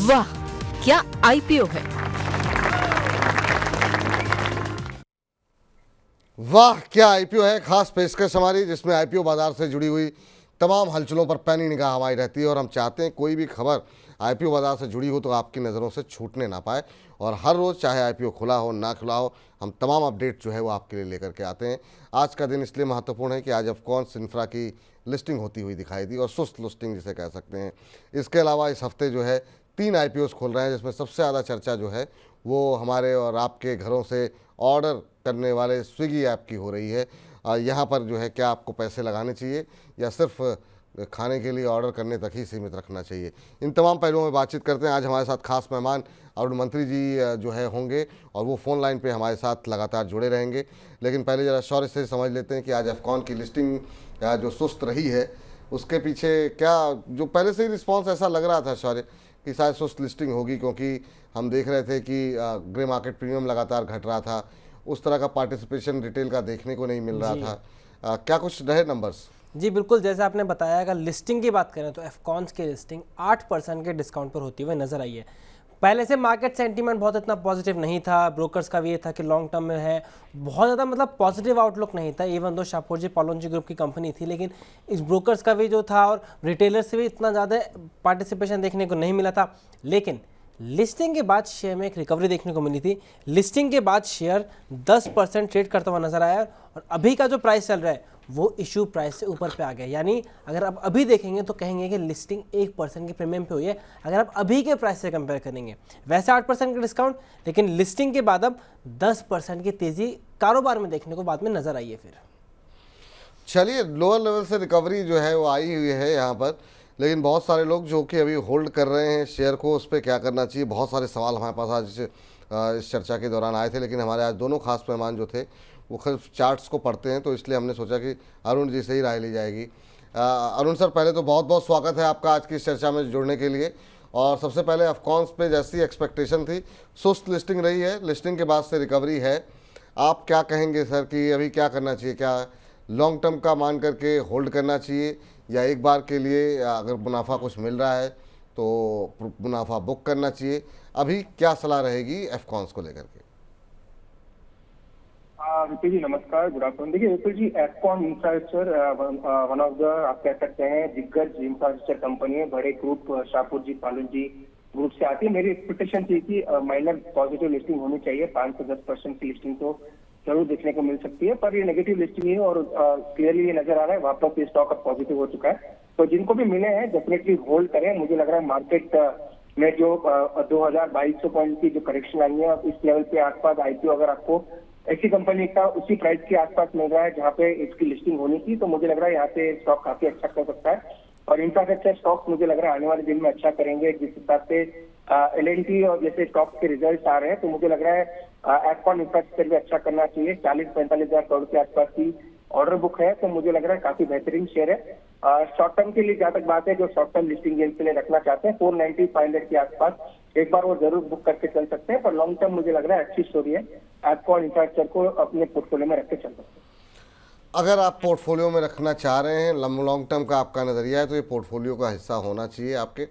वाह, क्या आईपीओ है। वाह क्या आईपीओ है। खास पेशकश हमारी जिसमें आईपीओ बाजार से जुड़ी हुई तमाम हलचलों पर पैनी निगाह हमारी रहती है और हम चाहते हैं कोई भी खबर आईपीओ बाजार से जुड़ी हो तो आपकी नज़रों से छूटने ना पाए। और हर रोज़ चाहे आईपीओ खुला हो ना खुला हो, हम तमाम अपडेट जो है वो आपके लिए लेकर के आते हैं। आज का दिन इसलिए महत्वपूर्ण है कि आज अफकॉन्स इंफ्रा की लिस्टिंग होती हुई दिखाई दी और सुस्त लिस्टिंग जिसे कह सकते हैं। इसके अलावा इस हफ्ते जो है 3 आईपीओस खोल रहे हैं जिसमें सबसे ज़्यादा चर्चा जो है वो हमारे और आपके घरों से ऑर्डर करने वाले स्विगी ऐप की हो रही है। यहाँ पर जो है क्या आपको पैसे लगाने चाहिए या सिर्फ खाने के लिए ऑर्डर करने तक ही सीमित रखना चाहिए, इन तमाम पहलुओं में बातचीत करते हैं। आज हमारे साथ खास मेहमान अरुण मंत्री जी जो है होंगे और वो फ़ोन लाइन पे हमारे साथ लगातार जुड़े रहेंगे। लेकिन पहले ज़रा शौर्य से समझ लेते हैं कि आज अफकॉन की लिस्टिंग जो सुस्त रही है उसके पीछे क्या, जो पहले से ही रिस्पॉन्स ऐसा लग रहा था शौर्य कि शायद सुस्त लिस्टिंग होगी, क्योंकि हम देख रहे थे कि ग्रे मार्केट प्रीमियम लगातार घट रहा था, उस तरह का पार्टिसिपेशन रिटेल का देखने को नहीं मिल रहा था। क्या कुछ रहे नंबर्स? जी बिल्कुल, जैसे आपने बताया, अगर लिस्टिंग की बात करें तो एफकॉन्स की लिस्टिंग 8% के डिस्काउंट पर होती हुई नजर आई है। पहले से मार्केट सेंटीमेंट बहुत इतना पॉजिटिव नहीं था, ब्रोकर्स का भी ये था कि लॉन्ग टर्म में है, बहुत ज़्यादा मतलब पॉजिटिव आउटलुक नहीं था। Even though Shahpur Pallonji group की कंपनी थी, लेकिन इस ब्रोकर्स का भी जो था और रिटेलर्स से भी इतना ज़्यादा पार्टिसिपेशन देखने को नहीं मिला था। लेकिन लिस्टिंग के बाद शेयर में एक रिकवरी देखने को मिली थी। लिस्टिंग के बाद शेयर 10% ट्रेड करता हुआ नजर आया और अभी का जो प्राइस चल रहा है वो इशू प्राइस से ऊपर पे आ गया। यानी अगर आप अभी देखेंगे तो कहेंगे कि लिस्टिंग 1% के प्रीमियम पे हुई है अगर आप अभी के प्राइस से कंपेयर करेंगे। वैसे 8% का डिस्काउंट, लेकिन लिस्टिंग के बाद अब 10% की तेजी कारोबार में देखने को बाद में नजर आई है। फिर चलिए, लोअर लेवल से रिकवरी जो है वो आई हुई है यहाँ पर, लेकिन बहुत सारे लोग जो कि अभी होल्ड कर रहे हैं शेयर को, उस पर क्या करना चाहिए, बहुत सारे सवाल हमारे पास आज इस चर्चा के दौरान आए थे। लेकिन हमारे आज दोनों खास मेहमान जो थे वो खैर चार्ट्स को पढ़ते हैं, तो इसलिए हमने सोचा कि अरुण जी से ही राय ली जाएगी। अरुण सर, पहले तो बहुत बहुत स्वागत है आपका आज की इस चर्चा में जुड़ने के लिए। और सबसे पहले अफकॉन्स पे जैसी एक्सपेक्टेशन थी सुस्त लिस्टिंग रही है, लिस्टिंग के बाद से रिकवरी है, आप क्या कहेंगे सर कि अभी क्या करना चाहिए? क्या लॉन्ग टर्म का मान करके होल्ड करना चाहिए या एक बार के लिए अगर मुनाफा कुछ मिल रहा है तो मुनाफा बुक करना चाहिए? अभी क्या सलाह रहेगी एफकॉन्स को लेकर के? विपुल जी नमस्कार, गुड आफ्टरनून। देखिए Vipul ji, Afcons infrastructure one of the आप कह सकते हैं दिग्गज इंफ्रास्ट्रक्चर कंपनी है, बड़े ग्रुप शाहपुर जी पालन जी ग्रुप से आती है। मेरी एक्सपेक्टेशन थी कि माइनर पॉजिटिव लिस्टिंग होनी चाहिए, 5 से 10% की लिस्टिंग तो जरूर देखने को मिल सकती है, पर ये नेगेटिव लिस्टिंग है और क्लियरली ये नजर आ रहा है वापस ये स्टॉक अब पॉजिटिव हो चुका है। तो जिनको भी मिले हैं डेफिनेटली होल्ड करें। मुझे लग रहा है मार्केट में जो 2200 पॉइंट की जो करेक्शन आई है, इस लेवल के आसपास आईपीओ अगर आपको ऐसी कंपनी का उसी प्राइस के आसपास मिल रहा है जहाँ पे इसकी लिस्टिंग होनी थी, तो मुझे लग रहा है यहाँ पे स्टॉक काफी अच्छा कर सकता है। और इंफ्रास्ट्रक्चर स्टॉक मुझे लग रहा है आने वाले दिन में अच्छा करेंगे। जिस हिसाब से एलएनटी और जैसे स्टॉक के रिजल्ट आ रहे हैं, तो मुझे लग रहा है एफकॉन इंफ्रास्ट्रक्चर भी अच्छा करना चाहिए। 40-45 हजार करोड़ के आसपास की ऑर्डर बुक है, तो मुझे लग रहा है काफी बेहतरीन शेयर है। शॉर्ट टर्म के लिए जहां तक बात है, जो शॉर्ट टर्म लिस्टिंग गेम के लिए रखना चाहते हैं 490-500 के आसपास एक बार वो जरूर बुक करके चल सकते हैं। पर लॉन्ग टर्म मुझे लग रहा है अच्छी स्टोरी है, एफकॉन इंफ्रास्ट्रक्चर को अपने पोर्टफोलियो में रख के चल सकते हैं। अगर आप पोर्टफोलियो में रखना चाह रहे हैं, लॉन्ग टर्म का आपका नज़रिया है, तो ये पोर्टफोलियो का हिस्सा होना चाहिए आपके।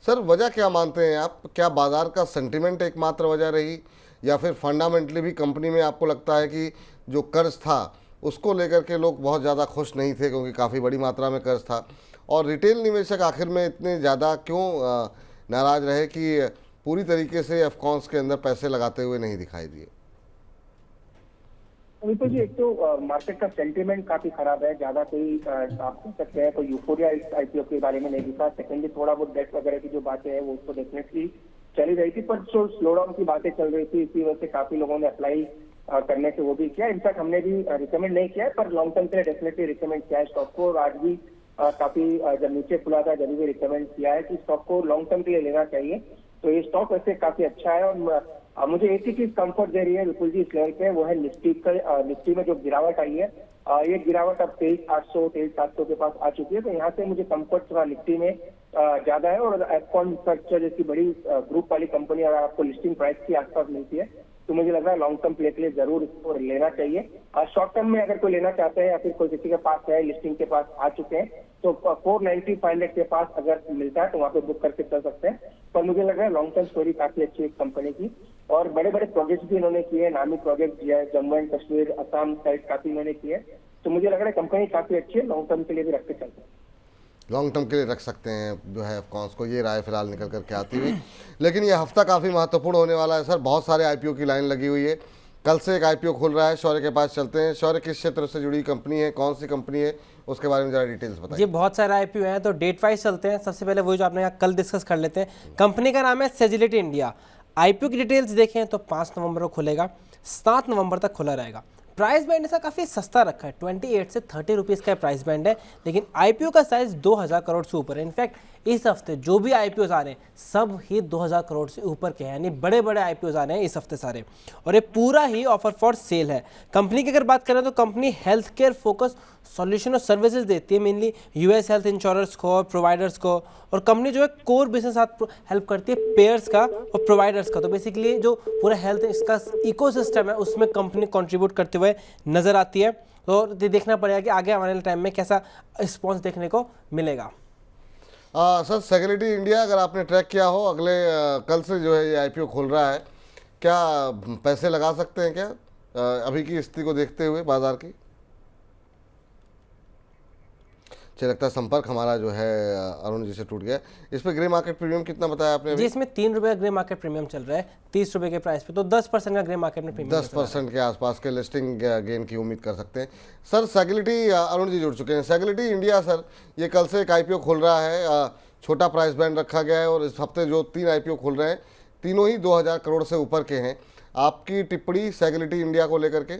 सर, वजह क्या मानते हैं आप? क्या बाजार का सेंटिमेंट एकमात्र वजह रही या फिर फंडामेंटली भी कंपनी में आपको लगता है कि जो कर्ज था उसको लेकर के लोग बहुत ज़्यादा खुश नहीं थे, क्योंकि काफ़ी बड़ी मात्रा में कर्ज था? और रिटेल निवेशक आखिर में इतने ज़्यादा क्यों नाराज़ रहे कि पूरी तरीके से अफकॉन्स के अंदर पैसे लगाते हुए नहीं दिखाई दिए? विपुल जी, एक तो मार्केट का सेंटीमेंट काफी खराब है, ज्यादा कोई आप कह सकते हैं कोई यूफोरिया इस आईपीओ के बारे में नहीं दिखा। सेकेंडली थोड़ा बहुत डेट वगैरह की जो बातें हैं वो तो डेफिनेटली चली रही थी, पर जो स्लो डाउन की बातें चल रही थी इसी वजह से काफी लोगों ने अप्लाई करने से वो भी किया। इनफैक्ट हमने भी रिकमेंड नहीं किया है, पर लॉन्ग टर्म के लिए डेफिनेटली रिकमेंड किया है स्टॉक को। और आज भी काफी जब नीचे खुला था जब भी रिकमेंड किया है कि स्टॉक को लॉन्ग टर्म के लिए लेना चाहिए। तो ये स्टॉक वैसे काफी अच्छा है। और मुझे एक ही चीज कंफर्ट दे रही है विपुल जी इस लेवल पे, वो है निफ्टी में जो गिरावट आई है, ये गिरावट अब 23,800 23,700 के पास आ चुकी है। तो यहाँ से मुझे कंफर्ट थोड़ा निफ्टी में ज्यादा है। और एफकॉन इंफ्रास्ट्रक्चर जैसी बड़ी ग्रुप वाली कंपनी अगर आपको लिस्टिंग प्राइस के आसपास मिलती है तो मुझे लग रहा है लॉन्ग टर्म प्ले के लिए जरूर इसको लेना चाहिए। शॉर्ट टर्म में अगर कोई लेना चाहते हैं या फिर कोई किसी के पास है लिस्टिंग के पास आ चुके हैं तो 490 500 के पास अगर मिलता है तो वहाँ पे बुक करके चल सकते हैं। पर मुझे लग रहा है लॉन्ग टर्म स्टोरी काफी अच्छी है कंपनी की, और बड़े बड़े प्रोजेक्ट भी इन्होंने किए हैं, नामी प्रोजेक्ट जो है जम्मू एंड कश्मीर, असम साइड काफी इन्होंने किए हैं। तो मुझे लग रहा है कंपनी काफी अच्छी है, लॉन्ग टर्म के लिए भी रख के चलते हैं। लॉन्ग टर्म के लिए रख सकते हैं जो है अफकॉन्स को, ये राय फिलहाल निकल करके आती हुई। लेकिन ये हफ्ता काफ़ी महत्वपूर्ण होने वाला है सर, बहुत सारे आईपीओ की लाइन लगी हुई है। कल से एक आईपीओ खुल रहा है, शौर्य के पास चलते हैं। शौर्य, किस क्षेत्र से जुड़ी कंपनी है, कौन सी कंपनी है, उसके बारे में जरा डिटेल्स बताइए। ये बहुत सारे आईपीओ हैं, तो डेट वाइज चलते हैं। सबसे पहले वही जो आपने यहाँ कल डिस्कस कर लेते हैं। कंपनी का नाम है सेजिलिटी इंडिया। आईपीओ की डिटेल्स देखें तो 5 नवंबर को खुलेगा, 7 नवंबर तक खुला रहेगा। प्राइस बैंड इसका काफ़ी सस्ता रखा है, 28 से 30 रुपीज़ का प्राइस बैंड है, लेकिन आईपीओ का साइज 2000 करोड़ से ऊपर है। इनफैक्ट इस हफ्ते जो भी आईपीओज आ रहे हैं सब ही 2000 करोड़ से ऊपर के हैं, यानी बड़े बड़े आईपीओज आ रहे हैं इस हफ्ते सारे, और ये पूरा ही ऑफर फॉर सेल है। कंपनी की अगर बात करें तो company health care focus solution और सर्विसेज देती है, मेनली यूएस हेल्थ इंश्योरेंस को, प्रोवाइडर्स को, और कंपनी जो है कोर बिजनेस साथ हेल्प करती है पेयर्स का और प्रोवाइडर्स का। तो बेसिकली जो पूरा हेल्थ इसका इकोसिस्टम है उसमें कंपनी कंट्रीब्यूट करते हुए नजर आती है। तो देखना पड़ेगा कि आगे आने वाले टाइम में कैसा रिस्पॉन्स देखने को मिलेगा। सर, सेक्युरिटी इंडिया अगर आपने ट्रैक किया हो, अगले कल से जो है ये आईपीओ खुल रहा है, क्या पैसे लगा सकते हैं क्या अभी की स्थिति को देखते हुए बाजार की? चलिए, लगता है संपर्क हमारा जो है अरुण जी से टूट गया। इस पे ग्रे मार्केट प्रीमियम कितना बताया आपने अभी? जी, इसमें 3 रुपये का ग्रे मार्केट प्रीमियम चल रहा है 30 रुपये के प्राइस पे, तो 10% का ग्रे मार्केट में प्रीमियम 10% के आसपास के लिस्टिंग गेन की उम्मीद कर सकते हैं। सर, सेक्युरिटी, अरुण जी जुड़ चुके हैं। सेक्युरिटी इंडिया सर, ये कल से एक आईपीओ खुल रहा है, छोटा प्राइस बैंड रखा गया है, और इस हफ्ते जो 3 आईपीओ खुल रहे हैं तीनों ही 2000 करोड़ से ऊपर के हैं। आपकी टिप्पणी सेक्युरिटी इंडिया को लेकर के?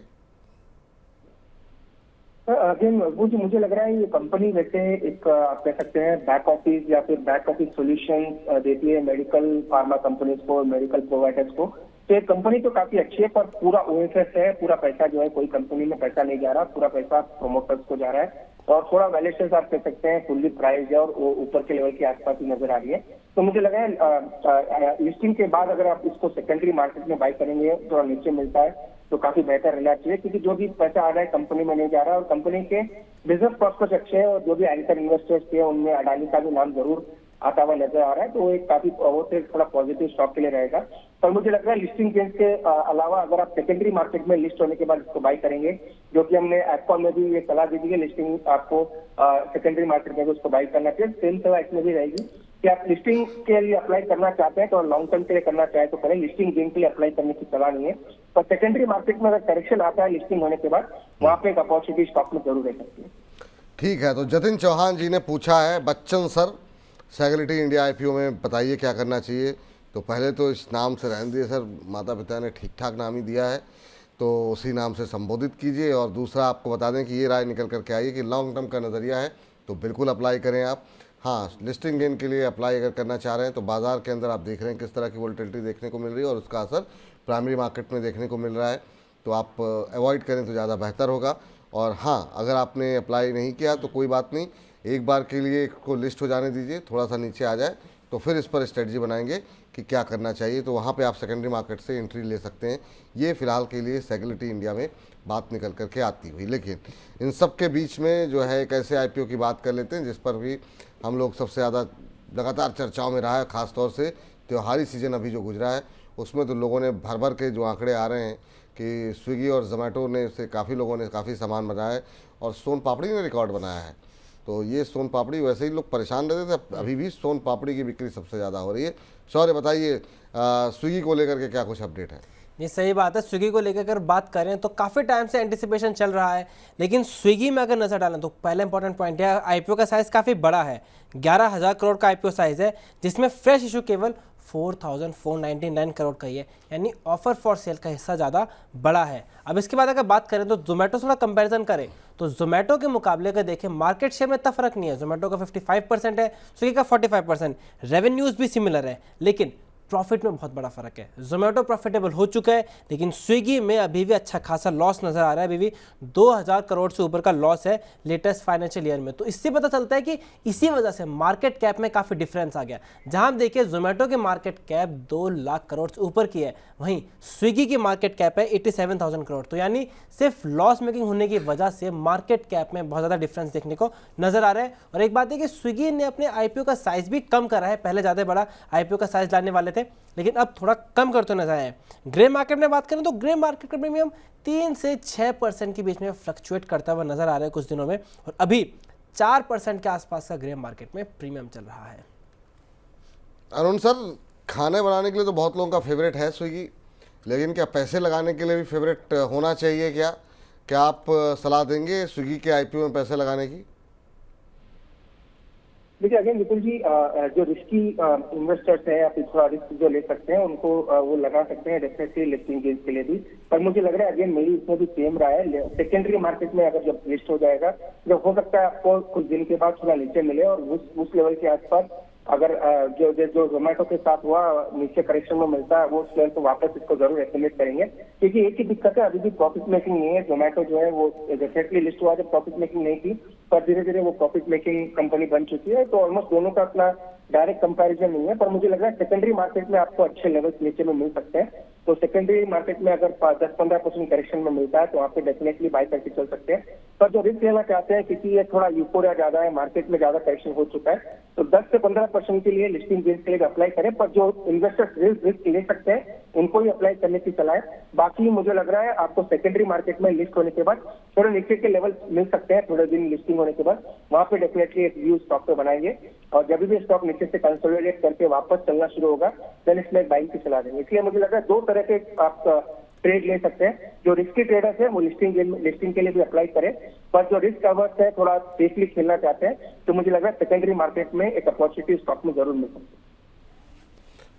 अगेन मुझे लग रहा है ये कंपनी वैसे एक आप कह सकते हैं बैक ऑफिस या फिर बैक ऑफिस सॉल्यूशन देती है मेडिकल फार्मा कंपनीज को, मेडिकल प्रोवाइडर्स को। तो ये कंपनी तो काफी अच्छी है, पर पूरा ओएसएस है, पूरा पैसा जो है कोई कंपनी में पैसा नहीं जा रहा, पूरा पैसा प्रोमोटर्स को जा रहा है, और थोड़ा वैल्यूएशन आप कह सकते हैं फुल्ली प्राइस है और ऊपर के लेवल के आसपास ही नजर आ रही है। तो मुझे लगा है लिस्टिंग के बाद अगर आप इसको सेकेंडरी मार्केट में बाय करेंगे थोड़ा नीचे मिलता है तो काफी बेहतर रहना चाहिए, क्योंकि जो भी पैसा आ रहा है कंपनी में नहीं जा रहा है, और कंपनी के बिजनेस प्रॉस्पेक्ट्स अच्छे हैं, और जो भी एंकर इन्वेस्टर्स थे उनमें अडानी का भी नाम जरूर आता हुआ नजर आ रहा है। तो वो एक काफी वो से थोड़ा पॉजिटिव स्टॉक के लिए रहेगा। पर मुझे लगता है लिस्टिंग गेन्स के अलावा अगर आप सेकेंडरी मार्केट में लिस्ट होने के बाद इसको बाय करेंगे, जो कि हमने एफकॉन में भी ये सलाह दी थी कि लिस्टिंग आपको सेकेंडरी मार्केट में उसको बाय करना चाहिए, सेम सलाह इसमें भी रहेगी कि आप लिस्टिंग के लिए अप्लाई करना चाहते हैं तो लॉन्ग टर्म के लिए करना चाहे तो करें, लिस्टिंग गेन के लिए अप्लाई करने की सलाह नहीं है। पर सेकेंडरी मार्केट में अगर करेक्शन आता है लिस्टिंग होने के बाद, वहाँ पे एक अपॉर्चुनिटी स्टॉक में जरूर रह सकती है। ठीक है, तो जतिन चौहान जी ने पूछा है, Bachchan sir security India IPO में बताइए क्या करना चाहिए। तो पहले तो इस नाम से रहने दिए सर, माता पिता ने ठीक ठाक नाम ही दिया है तो उसी नाम से संबोधित कीजिए। और दूसरा आपको बता दें कि ये राय निकल करके आई कि लॉन्ग टर्म का नज़रिया है तो बिल्कुल अप्लाई करें आप। हाँ, लिस्टिंग गेन के लिए अप्लाई अगर करना चाह रहे हैं तो बाज़ार के अंदर आप देख रहे हैं किस तरह की वोलेटिलिटी देखने को मिल रही है और उसका असर प्राइमरी मार्केट में देखने को मिल रहा है, तो आप अवॉइड करें तो ज़्यादा बेहतर होगा। और हाँ, अगर आपने अप्लाई नहीं किया तो कोई बात नहीं, एक बार के लिए को लिस्ट हो जाने दीजिए, थोड़ा सा नीचे आ जाए तो फिर इस पर स्ट्रेटजी बनाएंगे कि क्या करना चाहिए, तो वहाँ पे आप सेकेंडरी मार्केट से एंट्री ले सकते हैं। ये फ़िलहाल के लिए सेक्युरिटी इंडिया में बात निकल करके आती हुई। लेकिन इन सब के बीच में जो है एक ऐसे आईपीओ की बात कर लेते हैं जिस पर भी हम लोग सबसे ज़्यादा लगातार चर्चाओं में रहा है, ख़ासतौर से त्योहारी सीज़न अभी जो गुजरा है उसमें तो लोगों ने भर भर के जो आंकड़े आ रहे हैं कि स्विगी और जोमेटो ने से काफ़ी लोगों ने काफ़ी सामान बनाया है और सोन पापड़ी ने रिकॉर्ड बनाया है। तो ये सोन पापड़ी, वैसे ही लोग परेशान रहते थे, अभी भी सोन पापड़ी की बिक्री सबसे ज़्यादा हो रही है। शौर्य बताइए, स्विगी को लेकर के क्या कुछ अपडेट है? ये सही बात है, स्विगी को लेकर अगर बात करें तो काफ़ी टाइम से एंटिसिपेशन चल रहा है, लेकिन स्विगी में अगर नज़र डालें तो पहला इंपॉर्टेंट पॉइंट है आईपीओ का साइज़ काफ़ी बड़ा है, 11,000 करोड़ का आईपीओ साइज़ है, जिसमें फ्रेश इशू केवल 4,499 करोड़ का ही है, यानी ऑफर फॉर सेल का हिस्सा ज़्यादा बड़ा है। अब इसके बाद अगर बात करें तो जोमेटो से थोड़ा कंपैरिजन करें तो जोमेटो के मुकाबले का देखें मार्केट शेयर में इतना फर्क नहीं है, जोमेटो का 55% है, स्विगी का 45%, रेवेन्यूज़ भी सिमिलर है, लेकिन प्रॉफिट में बहुत बड़ा फर्क है। जोमेटो प्रॉफिटेबल हो चुका है, लेकिन स्विगी में अभी भी अच्छा खासा लॉस नजर आ रहा है। अभी भी 2000 करोड़ से ऊपर का लॉस है लेटेस्ट फाइनेंशियल ईयर में। तो इससे पता चलता है कि इसी वजह से मार्केट कैप में काफी डिफरेंस आ गया। जहां आप देखिए जोमेटो की मार्केट कैप 2 लाख करोड़ से ऊपर की है, वहीं स्विगी की मार्केट कैप है 87,000 करोड़। तो यानी सिर्फ लॉस मेकिंग होने की वजह से मार्केट कैप में बहुत ज्यादा डिफरेंस देखने को नजर आ रहा है। और एक बात है कि स्विगी ने अपने आईपीओ का साइज भी कम करा है। पहले ज्यादा बड़ा आईपीओ का साइज लाने वाले थे, लेकिन अब थोड़ा कम करते नजर आए। ग्रे मार्केट में बात करें तो ग्रे मार्केट का प्रीमियम 3 से 6% के बीच में फ्लक्चुएट करता हुआ नजर आ रहा है कुछ दिनों में, और अभी 4% के आसपास का ग्रे मार्केट में प्रीमियम चल रहा है। अरुण सर, खाने बनाने के लिए तो बहुत लोगों का फेवरेट है स्विगी, लेकिन क्या पैसे लगाने के लिए भी फेवरेट होना चाहिए? क्या आप सलाह देंगे स्विगी के आईपीओ में पैसे लगाने की? देखिए अगेन विपुल जी, जो रिस्की इन्वेस्टर्स हैं या फिर थोड़ा रिस्क जो ले सकते हैं उनको वो लगा सकते हैं डेफिनेटली लिस्टिंग गेन्स के लिए भी। पर मुझे लग रहा है अगेन मेरी इसमें भी सेम राय है, सेकेंडरी मार्केट में अगर जब लिस्ट हो जाएगा जब हो सकता है आपको कुछ दिन के बाद थोड़ा नीचे मिले, और उस लेवल के आसपास अगर जो जोमेटो के साथ हुआ नीचे करेक्शन में मिलता है वो उस लेवल को वापस इसको जरूर एस्टिमेट करेंगे। क्योंकि एक ही दिक्कत है, अभी भी प्रॉफिट मेकिंग नहीं है। जोमेटो जो है वो डेफिनेटली लिस्ट हुआ जब प्रॉफिट मेकिंग नहीं थी, पर धीरे धीरे वो प्रॉफिट मेकिंग कंपनी बन चुकी है। तो ऑलमोस्ट दोनों का अपना डायरेक्ट कंपैरिजन नहीं है। पर मुझे लग रहा है सेकेंडरी मार्केट में आपको अच्छे लेवल्स नीचे में मिल सकते हैं। तो सेकेंडरी मार्केट में अगर 10-15% करेक्शन में मिलता है तो आप पे डेफिनेटली बाय करके चल सकते हैं। पर जो रिस्क लेना चाहते हैं, क्योंकि ये थोड़ा यूफोरिया ज्यादा है, मार्केट में ज्यादा करेक्शन हो चुका है, तो 10 से 15% के लिए लिस्टिंग गेन्स के लिए अप्लाई करें। पर जो इन्वेस्टर्स रिस्क ले सकते हैं उनको ही अप्लाई करने की सलाह है। बाकी मुझे लग रहा है आपको सेकेंडरी मार्केट में लिस्ट होने के बाद थोड़े नीचे के लेवल मिल सकते हैं, थोड़े दिन लिस्टिंग होने के बाद वहां पे डेफिनेटली एक व्यू स्टॉक पे बनाएंगे, और जब भी स्टॉक नीचे से कंसोलिडेट करके वापस चलना शुरू होगा देन इसमें बाइंग की सलाह देंगे। इसलिए मुझे लग रहा है 2 तरह के आप ट्रेड ले सकते हैं। जो रिस्की ट्रेडर्स है वो लिस्टिंग के लिए भी अप्लाई करें, पर जो रिस्क अवर्स है थोड़ा सेफली खेलना चाहते हैं तो मुझे लग रहा है सेकेंडरी मार्केट में एक अपॉर्चुनिटी स्टॉक में जरूर मिल सकती है।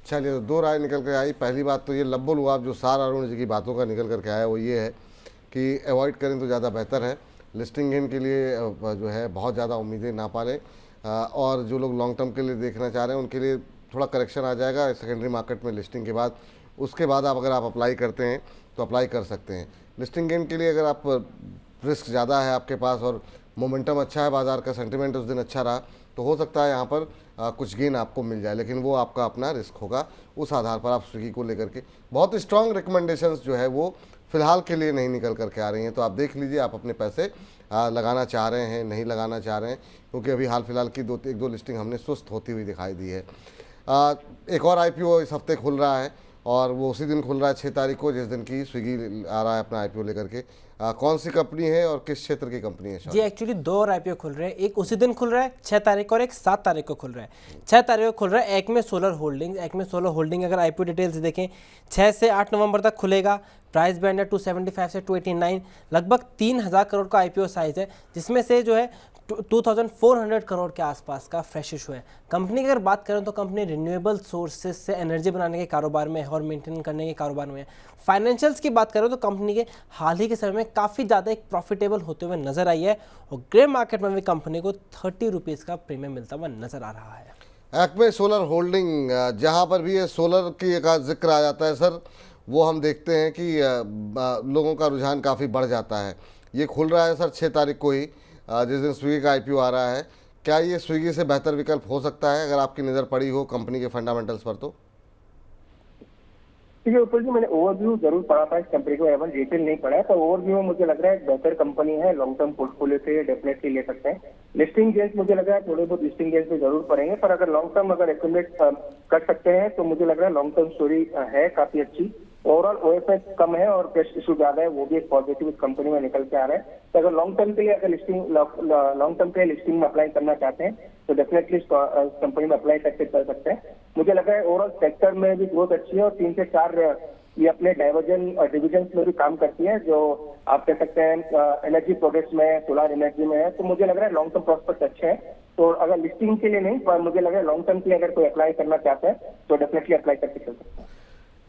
चलिए, तो 2 राय निकल कर आई। पहली बात तो ये लब्बो लुआब जो सार अरुण जी की बातों का निकल करके आया वो ये है कि अवॉइड करें तो ज़्यादा बेहतर है। लिस्टिंग गेन के लिए जो है बहुत ज़्यादा उम्मीदें ना पालें, और जो लोग लॉन्ग टर्म के लिए देखना चाह रहे हैं उनके लिए थोड़ा करेक्शन आ जाएगा सेकेंडरी मार्केट में लिस्टिंग के बाद। उसके बाद अगर आप अप्लाई करते हैं तो अप्लाई कर सकते हैं। लिस्टिंग गेन के लिए अगर आप रिस्क ज़्यादा है आपके पास और मोमेंटम अच्छा है, बाज़ार का सेंटिमेंट उस दिन अच्छा रहा, तो हो सकता है यहाँ पर कुछ गेन आपको मिल जाए, लेकिन वो आपका अपना रिस्क होगा। उस आधार पर आप स्विगी को लेकर के बहुत स्ट्रॉन्ग रिकमेंडेशंस जो है वो फ़िलहाल के लिए नहीं निकल करके आ रही हैं। तो आप देख लीजिए आप अपने पैसे लगाना चाह रहे हैं नहीं लगाना चाह रहे हैं, क्योंकि अभी हाल फिलहाल की 1-2 लिस्टिंग हमने सुस्त होती हुई दिखाई दी है। एक और आईपीओ इस हफ्ते खुल रहा है और वो उसी दिन खुल रहा है 6 तारीख को, जिस दिन की स्विगी आ रहा है अपना आईपीओ लेकर के। कौन सी कंपनी है और किस क्षेत्र की कंपनी है? जी एक्चुअली 2 और आईपीओ खुल रहे हैं, एक उसी दिन खुल रहा है 6 तारीख को और एक 7 तारीख को खुल रहा है। 6 तारीख को खुल रहा है Acme solar holding. Acme solar holding अगर आईपीओ डिटेल्स देखें 6 से 8 नवंबर तक खुलेगा। प्राइस बैंड है 275 से 289, लगभग 3000 करोड़ का आईपीओ साइज है, जिसमें से जो है 2400 करोड़ के आसपास का फ्रेश इशू है। कंपनी की अगर बात करें तो कंपनी रिन्यूएबल सोर्सेज से एनर्जी बनाने के कारोबार में है और मेंटेन करने के कारोबार में है। फाइनेंशियल्स की बात करें तो कंपनी के हाल ही के समय में काफ़ी ज़्यादा एक प्रॉफिटेबल होते हुए नजर आई है, और ग्रे मार्केट में भी कंपनी को 30 रुपीज़ का प्रीमियम मिलता हुआ नजर आ रहा है। एक्मे सोलर होल्डिंग, जहाँ पर भी ये सोलर की एक जिक्र आ जाता है सर, वो हम देखते हैं कि लोगों का रुझान काफ़ी बढ़ जाता है। ये खुल रहा है सर 6 तारीख को ही, जिस दिन स्विगी का आईपीओ आ रहा है। क्या ये स्विगी से बेहतर विकल्प हो सकता है अगर आपकी नज़र पड़ी हो कंपनी के फंडामेंटल्स पर? तो ठीक है ऊपर जी, मैंने ओवरव्यू जरूर पढ़ा था इस कंपनी को, एवं डिटेल नहीं पढ़ा है, पर ओवरव्यू में मुझे लग रहा है एक बेहतर कंपनी है। लॉन्ग टर्म पोर्टफोलियो से डेफिनेटली ले सकते हैं। लिस्टिंग गेन्स मुझे लग रहा है थोड़े बहुत लिस्टिंग गेन्स में जरूर पड़ेंगे, पर अगर लॉन्ग टर्म अगर एक्यूमुलेट कर सकते हैं तो मुझे लग रहा है लॉन्ग टर्म स्टोरी है काफी अच्छी। ओवरऑल ओएफएस कम है और कैश इशू ज्यादा है, वो भी एक पॉजिटिव इस कंपनी में निकल के आ रहा है। तो अगर लॉन्ग टर्म के लिए लिस्टिंग में अप्लाई करना चाहते हैं तो डेफिनेटली कंपनी में अप्लाई करके कर सकते हैं। मुझे लग रहा है ओवरऑल सेक्टर में भी ग्रोथ अच्छी है और 3 से 4 ये अपने डिविजन में भी काम करती है, जो आप कह सकते हैं एनर्जी प्रोडक्ट्स में, सोलर एनर्जी में है। तो मुझे लग रहा है लॉन्ग टर्म प्रोस्पेक्ट अच्छे हैं। तो अगर लिस्टिंग के लिए नहीं, पर मुझे लग रहा है लॉन्ग टर्म के लिए अगर कोई अप्लाई करना चाहता है तो डेफिनेटली अप्लाई करके चल सकता है।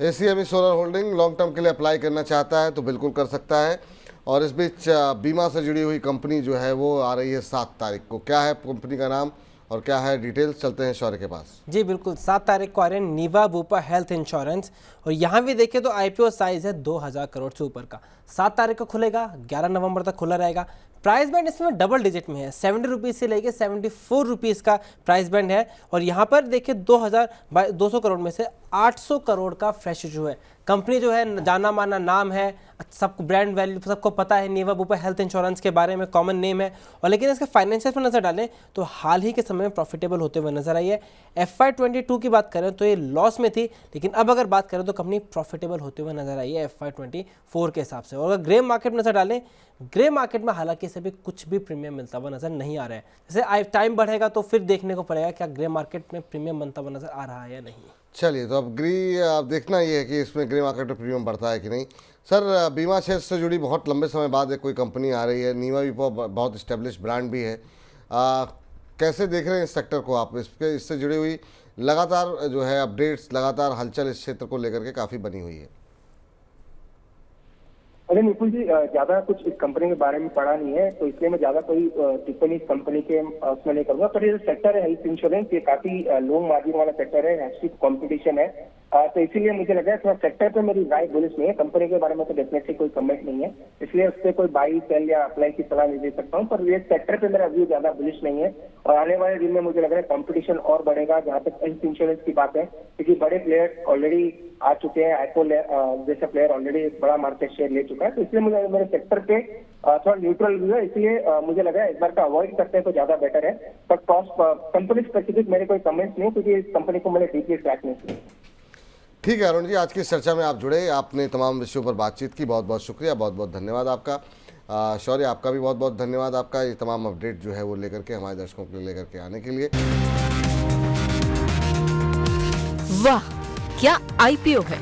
एसीएमई सोलर होल्डिंग लॉन्ग टर्म के लिए अप्लाई करना चाहता है तो बिल्कुल कर सकता है। और इस बीच बीमा से जुड़ी हुई कंपनी जो है वो आ रही है 7 तारीख को। क्या है कंपनी का नाम और क्या है डिटेल्स, चलते हैं शौर्य के पास। जी बिल्कुल, 7 तारीख को आ रहे हैं नीवा बुपा हेल्थ इंश्योरेंस, और यहाँ भी देखिए तो आईपीओ साइज है 2000 करोड़ से ऊपर का। 7 तारीख को खुलेगा, 11 नवंबर तक खुला रहेगा। प्राइस बैंड इसमें डबल डिजिट में है, 70 रुपीज़ से लेके 74 रुपीज़ का प्राइस बैंड है। और यहाँ पर देखिए 200 करोड़ में से 800 करोड़ का फ्रेश इशू है। कंपनी जो है जाना माना नाम है, सबको ब्रांड वैल्यू सबको पता है, नीवा बुपा हेल्थ इंश्योरेंस के बारे में कॉमन नेम है। और लेकिन इसके फाइनेंशियल पर नजर डालें तो हाल ही के समय में प्रॉफिटेबल होते हुए नजर आई है। FY22 की बात करें तो ये लॉस में थी, लेकिन अब अगर बात करें तो कंपनी प्रॉफिटेबल होते हुए नजर आई है FY24 के हिसाब से। और अगर ग्रे मार्केट में नजर डालें, ग्रे मार्केट में हालांकि से भी कुछ भी प्रीमियम मिलता हुआ नजर नहीं आ रहा है। जैसे टाइम बढ़ेगा तो फिर देखने को पड़ेगा क्या ग्रे मार्केट में प्रीमियम बनता हुआ नजर आ रहा है या नहीं। चलिए, तो अब देखना ये है कि इसमें ग्रे मार्केट में प्रीमियम बढ़ता है कि नहीं। सर, बीमा क्षेत्र से जुड़ी बहुत लंबे समय बाद एक कोई कंपनी आ रही है, नीवा भी बहुत इस्टेब्लिश ब्रांड भी है। कैसे देख रहे हैं इस सेक्टर को आप? इससे जुड़ी हुई लगातार जो है अपडेट्स, लगातार हलचल इस क्षेत्र को लेकर के काफ़ी बनी हुई है। अरे निपुल जी, ज्यादा कुछ इस कंपनी के बारे में पढ़ा नहीं है, तो इसलिए मैं ज्यादा कोई टिप्पणी इस कंपनी के उसमें नहीं करूंगा। पर ये सेक्टर है हेल्थ इंश्योरेंस, ये काफी लो मार्जिन वाला सेक्टर है, हैस्टिक कंपटीशन है, तो इसीलिए मुझे लगा थोड़ा सेक्टर पे मेरी राय बुलिश नहीं है। कंपनी के बारे में तो डेफिनेटली कोई कमेंट नहीं है, इसलिए उस पर कोई बाई सेल या अप्लाई की सलाह नहीं दे सकता हूँ। पर ये सेक्टर पे मेरा व्यू ज्यादा बुलिश नहीं है, और आने वाले दिन में मुझे लग रहा है कंपटीशन और बढ़ेगा जहाँ तक हेल्थ इंश्योरेंस की बात है, क्योंकि बड़े प्लेयर ऑलरेडी आ चुके हैं। आईपो जैसा प्लेयर ऑलरेडी बड़ा मार्केट शेयर ले चुका है, तो इसलिए मुझे मेरे सेक्टर पे थोड़ा न्यूट्रल व्यू है। इसलिए मुझे लगा इस बार का अवॉइड करते हैं तो ज्यादा बेटर है। पर कंपनी स्पेसिफिक मेरे कोई कमेंट्स नहीं, क्योंकि इस कंपनी को मैंने डीपली ट्रैक नहीं किया। ठीक है अरुण जी, आज की इस चर्चा में आप जुड़े, आपने तमाम विषयों पर बातचीत की, बहुत बहुत शुक्रिया, बहुत बहुत धन्यवाद आपका। शौर्य, आपका भी बहुत बहुत धन्यवाद आपका, ये तमाम अपडेट जो है वो लेकर के हमारे दर्शकों के लिए लेकर के आने के लिए। वाह, क्या आईपीओ है।